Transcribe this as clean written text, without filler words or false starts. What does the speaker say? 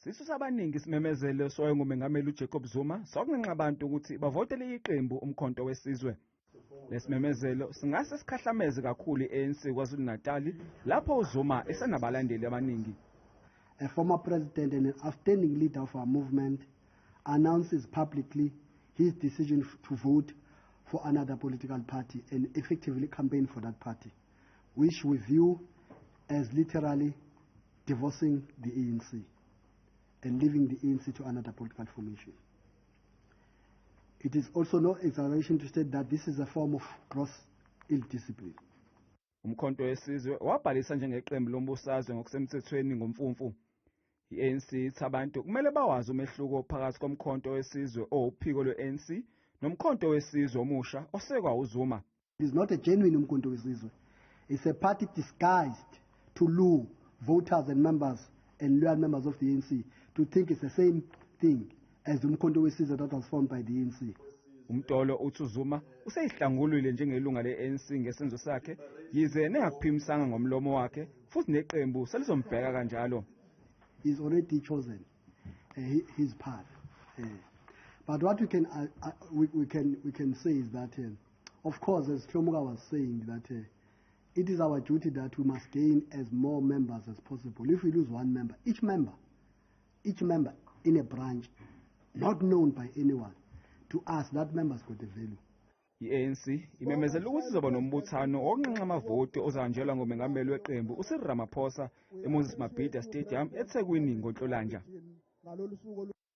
Sisusa abaningi simemezelo sowayengumengameli uJacob Zuma sokunxenxa abantu ukuthi bavotele iqembu umkhonto wesizwe. Lesimemezelo singase sikhahlameze kakhulu i-ANC KwaZulu-Natal lapho uZuma esenabalandeli abaningi. A former president and an outstanding leader of our movement announces publicly his decision to vote for another political party and effectively campaign for that party, which we view as literally divorcing the ANC and leaving the ANC to another political formation. It is also no exaggeration to state that this is a form of gross ill-discipline. Umkhonto wesizwe wabhalisa njengeqembu lombusazwe ngokusemthethweni ngomfumfu. I-ANC ithi abantu kumele bawazi umehluko phakathi komkhonto wesizwe owuphiko lwe-ANC nomkhonto wesizwe omusha osekwa uZuma. It is not a genuine umkhonto wesizwe. It's a party disguised to lure voters and members and loyal members of the ANC to think it's the same thing as the umkhonto wesizwe that was formed by the ANC. Umtolo uthi uZuma Usezihlangulile njengelungu le-ANC ngesenzo sakhe yize nengakuphimisanga ngomlomo wakhe futhi neqembu selizombheka kanjalo. He's already chosen his path. But what we can say is that, of course, as Tlomuka was saying, that it is our duty that we must gain as more members as possible. If we lose one member, each member in a branch, not known by anyone, to us, that member's got a value. I-ANC imemezela ukuthi izoba nombuthano wokunxenxa amavoti ozanjelwa ngomengameli weqembu uCyril Ramaphosa eMoses Mabhida Stadium eThekwini ngoNhlolanja.